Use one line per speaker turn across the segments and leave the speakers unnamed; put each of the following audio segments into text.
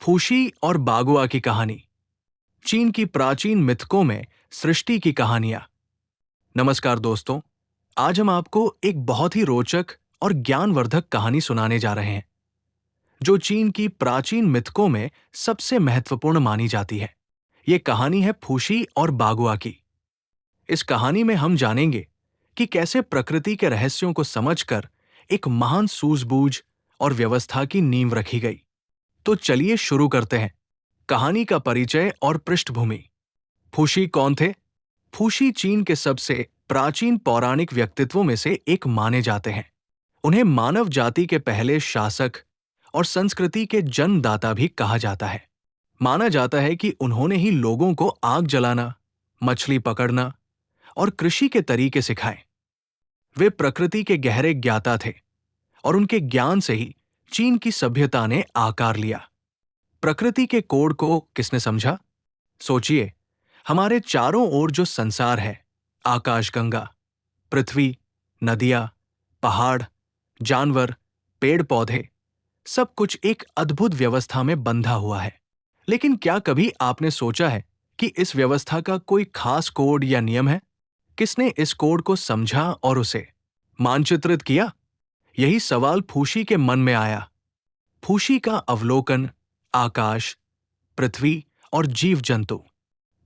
फूशी और बागुआ की कहानी। चीन की प्राचीन मिथकों में सृष्टि की कहानियां। नमस्कार दोस्तों, आज हम आपको एक बहुत ही रोचक और ज्ञानवर्धक कहानी सुनाने जा रहे हैं जो चीन की प्राचीन मिथकों में सबसे महत्वपूर्ण मानी जाती है। ये कहानी है फूशी और बागुआ की। इस कहानी में हम जानेंगे कि कैसे प्रकृति के रहस्यों को समझकर एक महान सूझबूझ और व्यवस्था की नींव रखी गई। तो चलिए शुरू करते हैं। कहानी का परिचय और पृष्ठभूमि। फूशी कौन थे? फूशी चीन के सबसे प्राचीन पौराणिक व्यक्तित्वों में से एक माने जाते हैं। उन्हें मानव जाति के पहले शासक और संस्कृति के जन्मदाता भी कहा जाता है। माना जाता है कि उन्होंने ही लोगों को आग जलाना, मछली पकड़ना और कृषि के तरीके सिखाए। वे प्रकृति के गहरे ज्ञाता थे और उनके ज्ञान से ही चीन की सभ्यता ने आकार लिया। प्रकृति के कोड को किसने समझा? सोचिए, हमारे चारों ओर जो संसार है, आकाशगंगा, पृथ्वी, नदियां, पहाड़, जानवर, पेड़ पौधे, सब कुछ एक अद्भुत व्यवस्था में बंधा हुआ है। लेकिन क्या कभी आपने सोचा है कि इस व्यवस्था का कोई खास कोड या नियम है? किसने इस कोड को समझा और उसे मानचित्रित किया? यही सवाल फूशी के मन में आया। फूशी का अवलोकन, आकाश, पृथ्वी और जीव जंतु।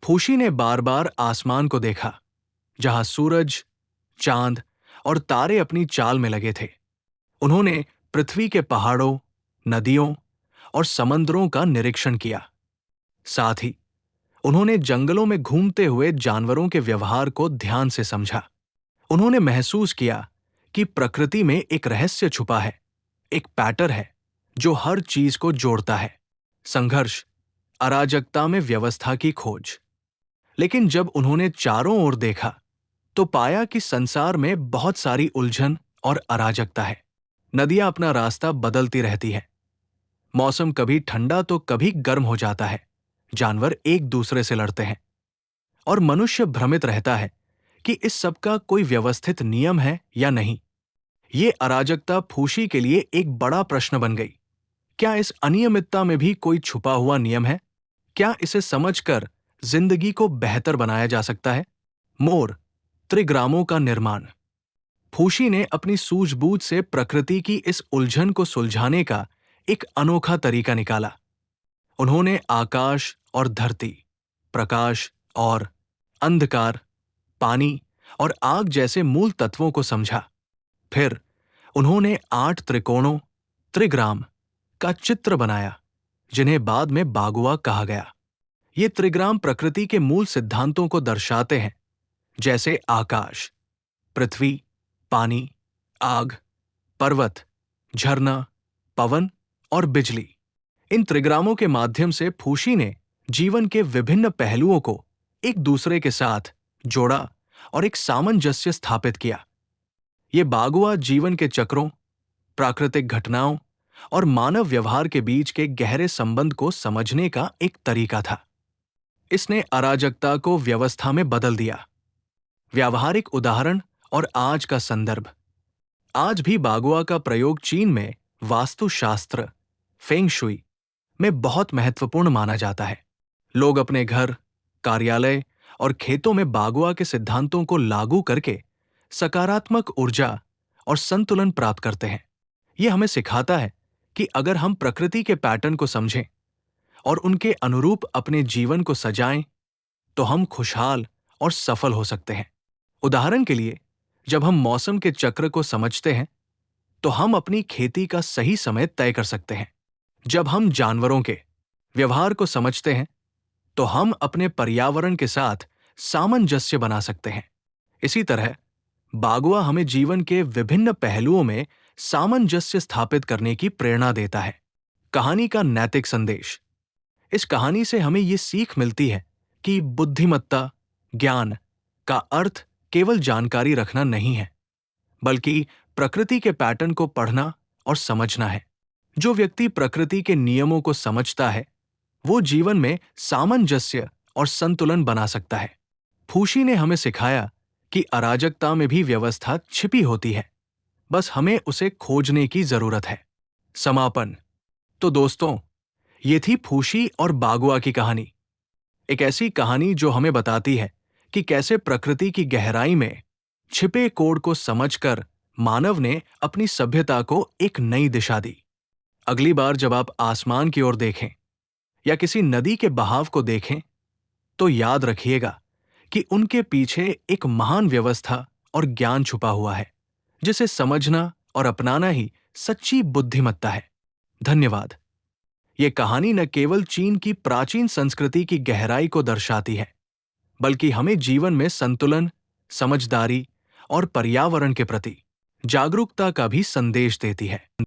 फूशी ने बार बार आसमान को देखा, जहां सूरज, चांद और तारे अपनी चाल में लगे थे। उन्होंने पृथ्वी के पहाड़ों, नदियों और समंदरों का निरीक्षण किया। साथ ही उन्होंने जंगलों में घूमते हुए जानवरों के व्यवहार को ध्यान से समझा। उन्होंने महसूस किया कि प्रकृति में एक रहस्य छुपा है, एक पैटर्न है जो हर चीज को जोड़ता है। संघर्ष, अराजकता में व्यवस्था की खोज। लेकिन जब उन्होंने चारों ओर देखा तो पाया कि संसार में बहुत सारी उलझन और अराजकता है। नदियां अपना रास्ता बदलती रहती हैं। मौसम कभी ठंडा तो कभी गर्म हो जाता है। जानवर एक दूसरे से लड़ते हैं और मनुष्य भ्रमित रहता है कि इस सब का कोई व्यवस्थित नियम है या नहीं। ये अराजकता फूशी के लिए एक बड़ा प्रश्न बन गई। क्या इस अनियमितता में भी कोई छुपा हुआ नियम है? क्या इसे समझकर जिंदगी को बेहतर बनाया जा सकता है? मोर, त्रिग्रामों का निर्माण। फूशी ने अपनी सूझबूझ से प्रकृति की इस उलझन को सुलझाने का एक अनोखा तरीका निकाला। उन्होंने आकाश और धरती, प्रकाश और अंधकार, पानी और आग जैसे मूल तत्वों को समझा। फिर उन्होंने 8 त्रिकोणों, त्रिग्राम का चित्र बनाया, जिन्हें बाद में बागुआ कहा गया। ये त्रिग्राम प्रकृति के मूल सिद्धांतों को दर्शाते हैं, जैसे आकाश, पृथ्वी, पानी, आग, पर्वत, झरना, पवन और बिजली। इन त्रिग्रामों के माध्यम से फूशी ने जीवन के विभिन्न पहलुओं को एक दूसरे के साथ जोड़ा और एक सामंजस्य स्थापित किया। ये बागुआ जीवन के चक्रों, प्राकृतिक घटनाओं और मानव व्यवहार के बीच के गहरे संबंध को समझने का एक तरीका था। इसने अराजकता को व्यवस्था में बदल दिया। व्यावहारिक उदाहरण और आज का संदर्भ। आज भी बागुआ का प्रयोग चीन में वास्तुशास्त्र, फेंग शुई में बहुत महत्वपूर्ण माना जाता है। लोग अपने घर, कार्यालय और खेतों में बागुआ के सिद्धांतों को लागू करके सकारात्मक ऊर्जा और संतुलन प्राप्त करते हैं। यह हमें सिखाता है कि अगर हम प्रकृति के पैटर्न को समझें और उनके अनुरूप अपने जीवन को सजाएं, तो हम खुशहाल और सफल हो सकते हैं। उदाहरण के लिए, जब हम मौसम के चक्र को समझते हैं, तो हम अपनी खेती का सही समय तय कर सकते हैं। जब हम जानवरों के व्यवहार को समझते हैं, तो हम अपने पर्यावरण के साथ सामंजस्य बना सकते हैं। इसी तरह बागुआ हमें जीवन के विभिन्न पहलुओं में सामंजस्य स्थापित करने की प्रेरणा देता है। कहानी का नैतिक संदेश। इस कहानी से हमें ये सीख मिलती है कि बुद्धिमत्ता, ज्ञान का अर्थ केवल जानकारी रखना नहीं है, बल्कि प्रकृति के पैटर्न को पढ़ना और समझना है। जो व्यक्ति प्रकृति के नियमों को समझता है, वो जीवन में सामंजस्य और संतुलन बना सकता है। फूशी ने हमें सिखाया कि अराजकता में भी व्यवस्था छिपी होती है, बस हमें उसे खोजने की जरूरत है। समापन। तो दोस्तों, ये थी फूशी और बागुआ की कहानी। एक ऐसी कहानी जो हमें बताती है कि कैसे प्रकृति की गहराई में छिपे कोड को समझकर मानव ने अपनी सभ्यता को एक नई दिशा दी। अगली बार जब आप आसमान की ओर देखें या किसी नदी के बहाव को देखें, तो याद रखिएगा कि उनके पीछे एक महान व्यवस्था और ज्ञान छुपा हुआ है, जिसे समझना और अपनाना ही सच्ची बुद्धिमत्ता है। धन्यवाद। ये कहानी न केवल चीन की प्राचीन संस्कृति की गहराई को दर्शाती है, बल्कि हमें जीवन में संतुलन, समझदारी और पर्यावरण के प्रति जागरूकता का भी संदेश देती है।